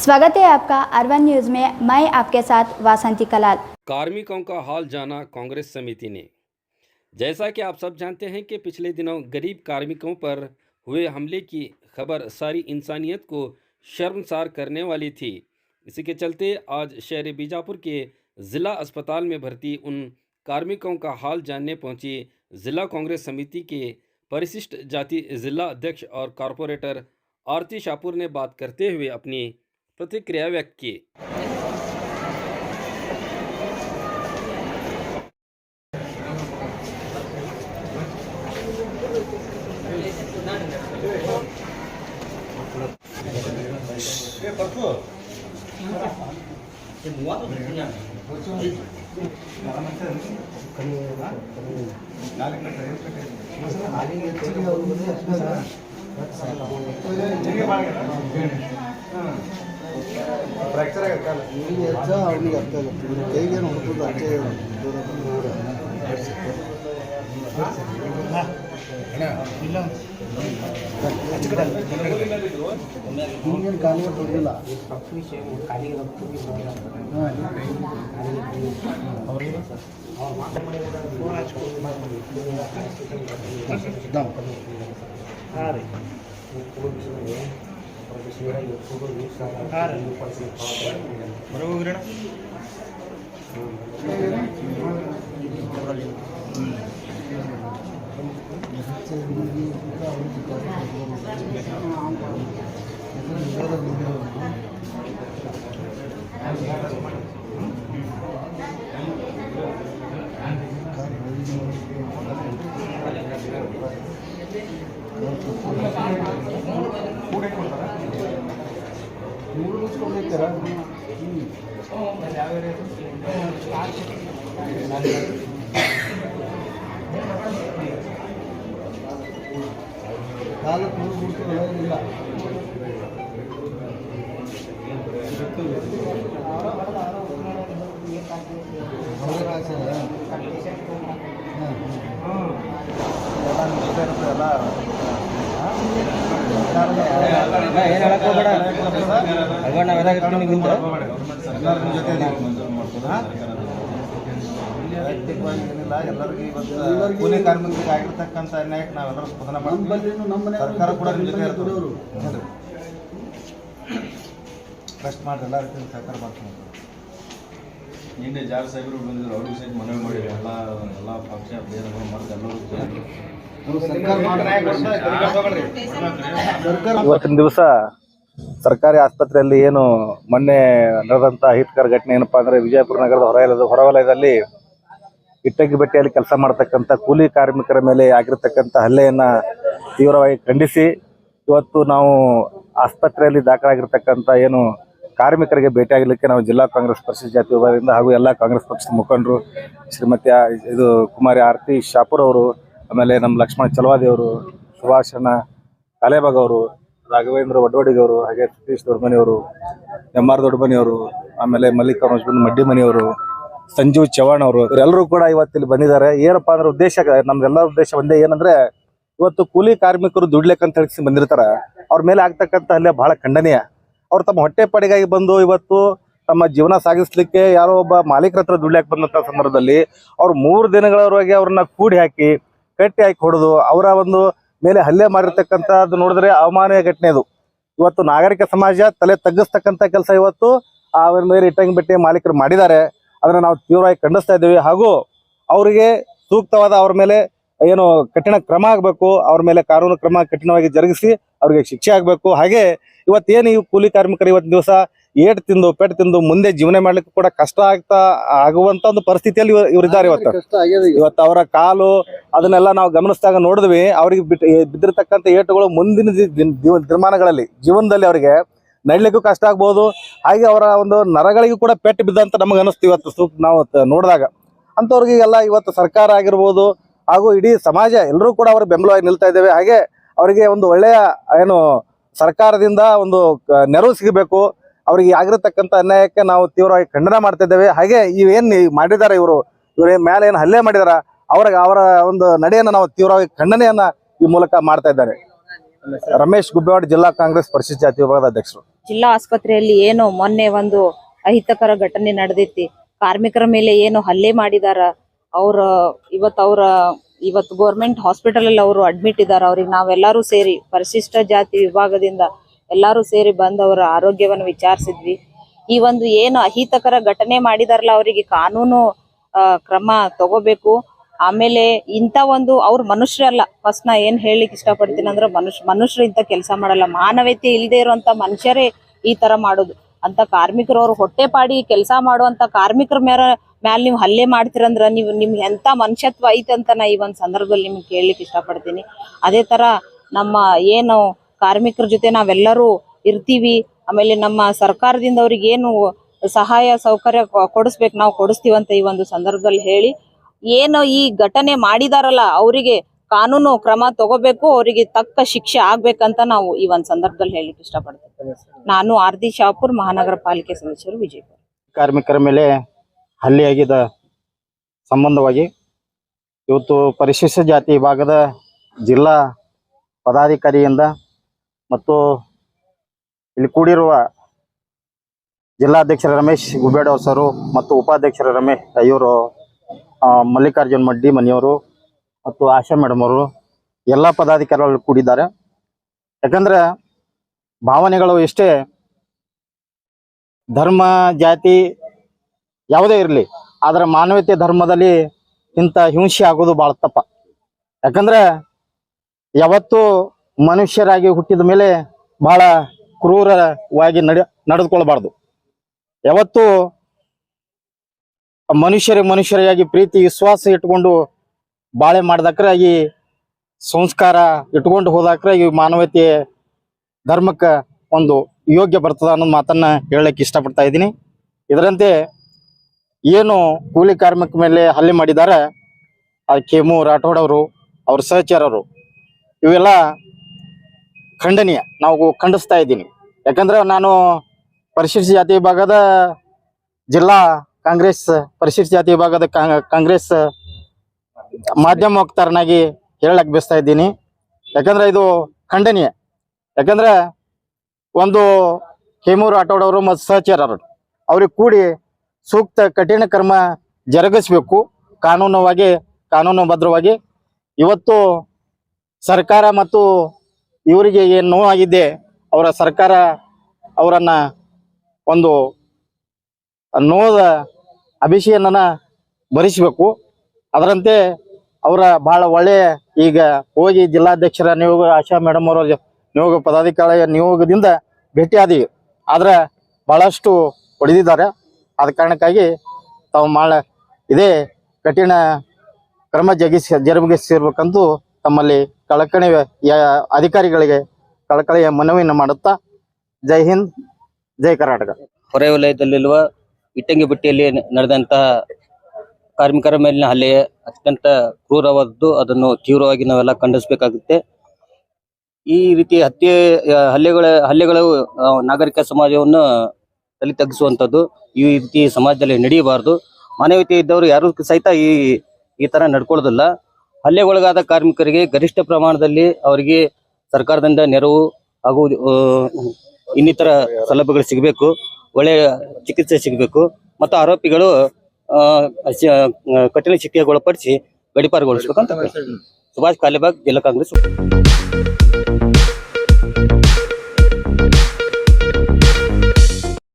स्वागत है आपका अरवन न्यूज़ में। मैं आपके साथ वासंती कलाल। कार्मिकों का हाल जाना कांग्रेस समिति ने। जैसा कि आप सब जानते हैं कि पिछले दिनों गरीब कार्मिकों पर हुए हमले की खबर सारी इंसानियत को शर्मसार करने वाली थी। इसी के चलते आज शहर बीजापुर के ज़िला अस्पताल में भर्ती उन कार्मिकों का हाल जानने पहुंची ज़िला कांग्रेस समिति के परिशिष्ट जाति ज़िला अध्यक्ष और कॉरपोरेटर आरती शाहपुर ने बात करते हुए अपनी प्रतिक्रिया व्यक्त की। ಫ್ರಾಕ್ಚರ್ ಆಗಲ್ಲ ಅವನಿಗೆ ಅರ್ಥ ಆಗುತ್ತೆ ಕೈಗೇನು ಹೊಡ್ತದೆ ಹಿಂಗೇನು ಕಾಲಿಗೆ ತೊಡಲಿಲ್ಲ ಕಾಲ ಇಲ್ಲ ವೈಯಕ್ತಿಕವಾಗಿ ಏನಿಲ್ಲ, ಎಲ್ಲರಿಗೂ ಇವತ್ತು ಕೂಲಿ ಕಾರ್ಮಿಕರಿಗೆ ಆಗಿರ್ತಕ್ಕಂಥ ಅನ್ಯಾಯಕ್ಕೆ ನಾವೆಲ್ಲರೂ ಸ್ಪಂದನೆ ಮಾಡ್ತೀವಿ. ಸರ್ಕಾರ ಕೂಡ ನಿಮ್ಮ ಜೊತೆ ಇರ್ತದೆ. ಕಷ್ಟ ಮಾಡಿ ಎಲ್ಲ ರೀತಿಯಲ್ಲಿ ಸಹಕಾರ ಮಾಡ್ತೀವಿ. ನಿನ್ನೆ ಜಾರ್ ಸಾಹೇಬರು ಬಂದಿದ್ರು, ಅವ್ರಿಗೆ ಸಹಿತ ಮನವಿ ಮಾಡಿದ್ರು. ಎಲ್ಲ ಪಕ್ಷ ಭೇದಗಳು ಮಾಡಿದ ಎಲ್ಲರೂ ಇವತ್ತಿನ ದಿವಸ ಸರ್ಕಾರಿ ಆಸ್ಪತ್ರೆಯಲ್ಲಿ ಏನು ಮೊನ್ನೆ ನಡೆದಂಥ ಅಹಿತಕರ ಘಟನೆ ಏನಪ್ಪಾ ಅಂದರೆ, ವಿಜಯಪುರ ನಗರದ ಹೊರವಲಯದಲ್ಲಿ ಇಟ್ಟಂಗಿ ಬೆಟ್ಟೆಯಲ್ಲಿ ಕೆಲಸ ಮಾಡ್ತಕ್ಕಂಥ ಕೂಲಿ ಕಾರ್ಮಿಕರ ಮೇಲೆ ಆಗಿರ್ತಕ್ಕಂಥ ಹಲ್ಲೆಯನ್ನು ತೀವ್ರವಾಗಿ ಖಂಡಿಸಿ ಇವತ್ತು ನಾವು ಆಸ್ಪತ್ರೆಯಲ್ಲಿ ದಾಖಲಾಗಿರ್ತಕ್ಕಂಥ ಏನು ಕಾರ್ಮಿಕರಿಗೆ ಭೇಟಿಯಾಗಲಿಕ್ಕೆ ನಾವು ಜಿಲ್ಲಾ ಕಾಂಗ್ರೆಸ್ ಪರಿಶಿಷ್ಟ ಜಾತಿ ವಿಭಾಗದಿಂದ ಹಾಗೂ ಎಲ್ಲ ಕಾಂಗ್ರೆಸ್ ಪಕ್ಷದ ಮುಖಂಡರು ಶ್ರೀಮತಿ ಕುಮಾರಿ ಆರತಿ ಶಾಪುರ್ ಅವರು, ಆಮೇಲೆ ನಮ್ಮ ಲಕ್ಷ್ಮಣ ಚಲವಾದಿ ಅವರು, ಸುಭಾಷಣ್ಣ ಕಾಲೇಬಾಗ್ ಅವರು, ರಾಘವೇಂದ್ರ ವಡ್ವಡಿಗವರು, ಹಾಗೆ ಸತೀಶ್ ದೊಡ್ಡಮನಿಯವರು, ಎಂ.ಆರ್. ದೊಡ್ಡಮನಿಯವರು, ಆಮೇಲೆ ಮಲ್ಲಿಕಾರ್ಜುನ್ ಮಡ್ಡಿಮನಿಯವರು, ಸಂಜೀವ್ ಚವ್ಹಾಣ್ ಅವರು, ಇವರೆಲ್ಲರೂ ಕೂಡ ಇವತ್ತಿಲ್ಲಿ ಬಂದಿದ್ದಾರೆ. ಏನಪ್ಪಾ ಅಂದ್ರೆ ಉದ್ದೇಶ, ನಮ್ದೆಲ್ಲ ಉದ್ದೇಶ ಒಂದೇ, ಏನಂದ್ರೆ ಇವತ್ತು ಕೂಲಿ ಕಾರ್ಮಿಕರು ದುಡ್ಲಿಕ್ಕಂತ ಹೇಳಿ ಬಂದಿರ್ತಾರ. ಅವ್ರ ಮೇಲೆ ಆಗ್ತಕ್ಕಂಥ ಹಲ್ಲೆ ಬಹಳ ಖಂಡನೀಯ. ಅವ್ರು ತಮ್ಮ ಹೊಟ್ಟೆ ಪಾಡಿಗಾಗಿ ಬಂದು ಇವತ್ತು ತಮ್ಮ ಜೀವನ ಸಾಗಿಸ್ಲಿಕ್ಕೆ ಯಾರೋ ಒಬ್ಬ ಮಾಲೀಕರ ಹತ್ರ ದುಡ್ಲಿಕ್ಕೆ ಬಂದಂಥ ಸಂದರ್ಭದಲ್ಲಿ ಅವ್ರು 3 ದಿನಗಳವರೆಗೆ ಅವ್ರನ್ನ ಕೂಡಿ ಹಾಕಿ ಕಟ್ಟಿ ಹಾಕಿ ಹೊಡೆದು ಅವರ ಒಂದು ಮೇಲೆ ಹಲ್ಲೆ ಮಾಡಿರ್ತಕ್ಕಂಥದ್ದು ನೋಡಿದ್ರೆ ಅವಮಾನೀಯ ಘಟನೆ ಅದು. ಇವತ್ತು ನಾಗರಿಕ ಸಮಾಜ ತಲೆ ತಗ್ಗಿಸ್ತಕ್ಕಂಥ ಕೆಲಸ ಇವತ್ತು ಅವ್ರ ಮೇಲೆ ಇಟ್ಟಂಗಿ ಬೆಟ್ಟೆ ಮಾಲೀಕರು ಮಾಡಿದ್ದಾರೆ. ಅದನ್ನು ನಾವು ತೀವ್ರವಾಗಿ ಖಂಡಿಸ್ತಾ ಇದ್ದೀವಿ. ಹಾಗೂ ಅವರಿಗೆ ಸೂಕ್ತವಾದ ಅವ್ರ ಮೇಲೆ ಏನು ಕಠಿಣ ಕ್ರಮ ಆಗಬೇಕು, ಅವ್ರ ಮೇಲೆ ಕಾನೂನು ಕ್ರಮ ಕಠಿಣವಾಗಿ ಜರುಗಿಸಿ ಅವ್ರಿಗೆ ಶಿಕ್ಷೆ ಆಗಬೇಕು. ಹಾಗೆ ಇವತ್ತೇನು ಈ ಕೂಲಿ ಕಾರ್ಮಿಕರು ಇವತ್ತಿನ ದಿವಸ ಏಟು ತಿಂದು ಪೆಟ್ಟು ತಿಂದು ಮುಂದೆ ಜೀವನ ಮಾಡ್ಲಿಕ್ಕೆ ಕೂಡ ಕಷ್ಟ ಆಗುವಂತ ಒಂದು ಪರಿಸ್ಥಿತಿಯಲ್ಲಿ ಇವರಿದ್ದಾರೆ. ಇವತ್ತು ಅವರ ಕಾಲು ಅದನ್ನೆಲ್ಲ ನಾವು ಗಮನಿಸಿದಾಗ ನೋಡಿದ್ವಿ. ಅವ್ರಿಗೆ ಬಿದ್ದಿರ್ತಕ್ಕಂಥ ಏಟುಗಳು ಮುಂದಿನ ದಿನಮಾನಗಳಲ್ಲಿ ಜೀವನದಲ್ಲಿ ಅವರಿಗೆ ನಡ್ಲಿಕ್ಕೂ ಕಷ್ಟ ಆಗ್ಬೋದು. ಹಾಗೆ ಅವರ ಒಂದು ನರಗಳಿಗೂ ಕೂಡ ಪೆಟ್ಟು ಬಿದ್ದಂತ ನಮಗೆ ಅನಿಸ್ತು ಇವತ್ತು ನಾವು ನೋಡಿದಾಗ. ಅಂಥವ್ರಿಗೆಲ್ಲ ಇವತ್ತು ಸರ್ಕಾರ ಆಗಿರ್ಬೋದು ಹಾಗೂ ಇಡೀ ಸಮಾಜ ಎಲ್ಲರೂ ಕೂಡ ಅವರ ಬೆಂಬಲವಾಗಿ ನಿಲ್ತಾ ಇದ್ದೇವೆ. ಹಾಗೆ ಅವರಿಗೆ ಒಂದು ಒಳ್ಳೆಯ ಏನು ಸರ್ಕಾರದಿಂದ ಒಂದು ನೆರವು ಸಿಗಬೇಕು. ಅವರಿಗೆ ಆಗಿರತಕ್ಕಂಥ ಅನ್ಯಾಯಕ್ಕೆ ನಾವು ತೀವ್ರವಾಗಿ ಖಂಡನೆ ಮಾಡ್ತಾ ಇದ್ದೇವೆ. ಹಾಗೆ ಇವೇನು ಮಾಡಿದ್ದಾರೆ ಇವ್ರ ಮೇಲೆ ಏನು ಹಲ್ಲೆ ಮಾಡಿದಾರ ಅವರ ಒಂದು ನಡೆಯನ್ನು ನಾವು ತೀವ್ರವಾಗಿ ಖಂಡನೆಯನ್ನ ಈ ಮೂಲಕ ಮಾಡ್ತಾ ಇದ್ದಾರೆ. ರಮೇಶ್ ಗುಬ್ಬೇವಾಡ್, ಜಿಲ್ಲಾ ಕಾಂಗ್ರೆಸ್ ಪರಿಶಿಷ್ಟ ಜಾತಿ ವಿಭಾಗದ ಅಧ್ಯಕ್ಷರು. ಜಿಲ್ಲಾ ಆಸ್ಪತ್ರೆಯಲ್ಲಿ ಏನು ಮೊನ್ನೆ ಒಂದು ಅಹಿತಕರ ಘಟನೆ ನಡೆದೈತಿ, ಕಾರ್ಮಿಕರ ಮೇಲೆ ಏನು ಹಲ್ಲೆ ಮಾಡಿದಾರ, ಇವತ್ತು ಗೌರ್ಮೆಂಟ್ ಹಾಸ್ಪಿಟಲ್ ಅಲ್ಲಿ ಅವರು ಅಡ್ಮಿಟ್ ಇದಾರ. ಅವ್ರಿಗೆ ನಾವೆಲ್ಲರೂ ಸೇರಿ ಪರಿಶಿಷ್ಟ ಜಾತಿ ವಿಭಾಗದಿಂದ ಎಲ್ಲರೂ ಸೇರಿ ಬಂದು ಅವರ ಆರೋಗ್ಯವನ್ನು ವಿಚಾರಿಸಿದ್ವಿ. ಈ ಒಂದು ಏನು ಅಹಿತಕರ ಘಟನೆ ಮಾಡಿದಾರಲ್ಲ, ಅವರಿಗೆ ಕಾನೂನು ಕ್ರಮ ತಗೋಬೇಕು. ಆಮೇಲೆ ಇಂಥ ಒಂದು ಅವ್ರ ಮನುಷ್ಯರಲ್ಲ. ಫಸ್ಟ್ ನಾ ಏನ್ ಹೇಳಿಕ್ ಇಷ್ಟಪಡ್ತೀನಿ ಅಂದ್ರೆ, ಮನುಷ್ಯರು ಇಂಥ ಕೆಲಸ ಮಾಡಲ್ಲ. ಮಾನವೀಯತೆ ಇಲ್ಲದೆ ಇರುವಂತ ಮನುಷ್ಯರೇ ಈ ತರ ಮಾಡೋದು. ಅಂತ ಕಾರ್ಮಿಕರು ಅವ್ರು ಹೊಟ್ಟೆ ಪಾಡಿ ಕೆಲಸ ಮಾಡುವಂತ ಕಾರ್ಮಿಕರ ಮ್ಯಾಲ ನೀವು ಹಲ್ಲೆ ಮಾಡ್ತೀರಂದ್ರ ನಿಮ್ಗೆ ಎಂತ ಮನುಷ್ಯತ್ವ ಐತಂತ ನಾ ಈ ಒಂದು ಸಂದರ್ಭದಲ್ಲಿ ನಿಮ್ಗೆ ಕೇಳಲಿಕ್ಕೆ ಇಷ್ಟಪಡ್ತೀನಿ. ಅದೇ ತರ ನಮ್ಮ ಏನು ಕಾರ್ಮಿಕರ ಜೊತೆ ನಾವೆಲ್ಲರೂ ಇರ್ತೀವಿ. ಆಮೇಲೆ ನಮ್ಮ ಸರ್ಕಾರದಿಂದ ಅವ್ರಿಗೆ ಏನು ಸಹಾಯ ಸೌಕರ್ಯ ಕೊಡಿಸ್ಬೇಕು, ನಾವು ಕೊಡಿಸ್ತೀವಂತ ಈ ಒಂದು ಸಂದರ್ಭದಲ್ಲಿ ಹೇಳಿ, ಏನು ಈ ಘಟನೆ ಮಾಡಿದಾರಲ್ಲ ಅವರಿಗೆ ಕಾನೂನು ಕ್ರಮ ತಗೋಬೇಕು, ಅವರಿಗೆ ತಕ್ಕ ಶಿಕ್ಷೆ ಆಗ್ಬೇಕಂತ ನಾವು ಈ ಒಂದು ಸಂದರ್ಭದಲ್ಲಿ ಹೇಳಿಕ್ಕೆ ಇಷ್ಟಪಡ್ತೀನಿ. ನಾನು ಆರ್ದಿ ಶಾಪುರ್ ಮಹಾನಗರ ಪಾಲಿಕೆ ಸದಸ್ಯರು, ವಿಜಯಪುರ. ಕಾರ್ಮಿಕರ ಮೇಲೆ ಹಲ್ಲೆಯಾಗಿದ್ದ ಸಂಬಂಧವಾಗಿ ಇವತ್ತು ಪರಿಶಿಷ್ಟ ಜಾತಿ ವಿಭಾಗದ ಜಿಲ್ಲಾ ಪದಾಧಿಕಾರಿಯಿಂದ ಮತ್ತು ಇಲ್ಲಿ ಕೂಡಿರುವ ಜಿಲ್ಲಾಧ್ಯಕ್ಷರ ರಮೇಶ್ ಗುಬೇಡ್ ಸರು ಮತ್ತು ಉಪಾಧ್ಯಕ್ಷರ ಇವರು ಮಲ್ಲಿಕಾರ್ಜುನ್ ಮಡ್ಡಿ ಮನೆಯವರು ಮತ್ತು ಆಶಾ ಮೇಡಮ್ ಅವರು ಎಲ್ಲ ಪದಾಧಿಕಾರಿಗಳು ಕೂಡಿದ್ದಾರೆ. ಯಾಕಂದ್ರೆ ಭಾವನೆಗಳು ಎಷ್ಟೇ ಧರ್ಮ ಜಾತಿ ಯಾವುದೇ ಇರಲಿ, ಆದರೆ ಮಾನವೀಯತೆ ಧರ್ಮದಲ್ಲಿ ಇಂಥ ಹಿಂಸೆ ಆಗೋದು ಭಾಳ ತಪ್ಪ. ಯಾಕಂದ್ರೆ ಯಾವತ್ತೂ ಮನುಷ್ಯರಾಗಿ ಹುಟ್ಟಿದ ಮೇಲೆ ಬಹಳ ಕ್ರೂರವಾಗಿ ನಡೆದುಕೊಳ್ಬಾರ್ದು. ಯಾವತ್ತೂ ಮನುಷ್ಯರಾಗಿ ಪ್ರೀತಿ ವಿಶ್ವಾಸ ಇಟ್ಕೊಂಡು ಬಾಳೆ ಮಾಡಿದಾಕ್ರೆ, ಈ ಸಂಸ್ಕಾರ ಇಟ್ಕೊಂಡು ಹೋದಾಕ್ರೆ ಈ ಮಾನವೀಯತೆ ಧರ್ಮಕ್ಕೆ ಒಂದು ಯೋಗ್ಯ ಬರ್ತದ ಅನ್ನೋದು ಮಾತನ್ನ ಹೇಳಕ್ಕೆ ಇಷ್ಟಪಡ್ತಾ ಇದ್ದೀನಿ. ಇದರಂತೆ ಏನು ಕೂಲಿ ಕಾರ್ಮಿಕ ಮೇಲೆ ಹಲ್ಲೆ ಮಾಡಿದ್ದಾರೆ, ಕೆಮು ರಾಠೋಡ್ ಅವರು, ಅವ್ರ ಸಹಚರರು, ಇವೆಲ್ಲ ಖಂಡನೀಯ. ನಾವು ಖಂಡಿಸ್ತಾ ಇದ್ದೀನಿ. ಯಾಕಂದ್ರೆ ನಾನು ಪರಿಶಿಷ್ಟ ಜಾತಿ ವಿಭಾಗದ ಜಿಲ್ಲಾ ಕಾಂಗ್ರೆಸ್ ಪರಿಶಿಷ್ಟ ಜಾತಿ ವಿಭಾಗದ ಕಾಂಗ್ರೆಸ್ ಮಾಧ್ಯಮ ವಕ್ತಾರನಾಗಿ ಹೇಳಕ್ ಬಯಸ್ತಾ ಇದ್ದೀನಿ. ಯಾಕಂದ್ರೆ ಇದು ಖಂಡನೀಯ. ಯಾಕಂದ್ರೆ ಒಂದು ಕೆಮು ರಾಠೋಡ್ ಅವರು ಮತ್ತು ಸಹಚರರು ಅವ್ರಿಗೆ ಕೂಡಿ ಸೂಕ್ತ ಕಠಿಣ ಕ್ರಮ ಜರುಗಿಸ್ಬೇಕು, ಕಾನೂನುಬದ್ಧವಾಗಿ. ಇವತ್ತು ಸರ್ಕಾರ ಮತ್ತು ಇವರಿಗೆ ಏನು ನೋವಾಗಿದ್ದೆ, ಅವರ ಸರ್ಕಾರ ಅವರನ್ನ ಒಂದು ನೋದ ಅಭಿಷೇಕನ ಭರಿಸಬೇಕು. ಅದರಂತೆ ಅವರ ಬಹಳ ಒಳ್ಳೆಯ ಈಗ ಹೋಗಿ ಜಿಲ್ಲಾಧ್ಯಕ್ಷರ ನಿಯೋಗ, ಆಶಾ ಮೇಡಮ್ ಅವರ ನಿಯೋಗ, ಪದಾಧಿಕಾರಿ ನಿಯೋಗದಿಂದ ಭೇಟಿಯಾದೀವಿ. ಆದ್ರೆ ಬಹಳಷ್ಟು ಹೊಡೆದಿದ್ದಾರೆ. ಆದ ಕಾರಣಕ್ಕಾಗಿ ತಾವು ಇದೇ ಕಠಿಣ ಕ್ರಮ ಜರುಗಿಸಿರ್ಬೇಕಂತೂ ತಮ್ಮಲ್ಲಿ ಅಧಿಕಾರಿಗಳಿಗೆ ಕಳಕಳಿಯ ಮನವಿಯನ್ನು ಮಾಡುತ್ತಾ, ಜೈ ಹಿಂದ್, ಜೈ ಕರ್ನಾಟಕ. ಹೊರವಲಯದಲ್ಲಿರುವ ಇಟ್ಟಂಗಿಬಟ್ಟಿಯಲ್ಲಿ ನಡೆದಂತಹ ಕಾರ್ಮಿಕರ ಮೇಲಿನ ಹಲ್ಲೆ ಅತ್ಯಂತ ಕ್ರೂರವಾದದ್ದು. ಅದನ್ನು ತೀವ್ರವಾಗಿ ನಾವೆಲ್ಲ ಖಂಡಿಸಬೇಕಾಗುತ್ತೆ. ಈ ರೀತಿ ಹಲ್ಲೆಗಳು ನಾಗರಿಕ ಸಮಾಜವನ್ನು ತಲೆ ತಗ್ಗಿಸುವಂಥದ್ದು. ಈ ರೀತಿ ಸಮಾಜದಲ್ಲಿ ನಡೆಯಬಾರದು. ಮಾನವೀಯತೆ ಇದ್ದವರು ಯಾರು ಸಹಿತ ಈ ತರ ನಡ್ಕೊಳ್ಳೋದಿಲ್ಲ. ಹಲ್ಲೆಗೊಳಗಾದ ಕಾರ್ಮಿಕರಿಗೆ ಗರಿಷ್ಠ ಪ್ರಮಾಣದಲ್ಲಿ ಅವರಿಗೆ ಸರ್ಕಾರದಿಂದ ನೆರವು ಹಾಗೂ ಇನ್ನಿತರ ಸೌಲಭ್ಯಗಳು ಸಿಗಬೇಕು, ಒಳ್ಳೆಯ ಚಿಕಿತ್ಸೆ ಸಿಗಬೇಕು ಮತ್ತು ಆರೋಪಿಗಳು ಕಠಿಣ ಶಿಕ್ಷೆಗೆ ಒಳಪಡಿಸಿ ಗಡಿಪಾರುಗೊಳಿಸಬೇಕಂತ. ಸುಭಾಷ್ ಕಾಲೇಬಾಗ್, ಜಿಲ್ಲಾ ಕಾಂಗ್ರೆಸ್.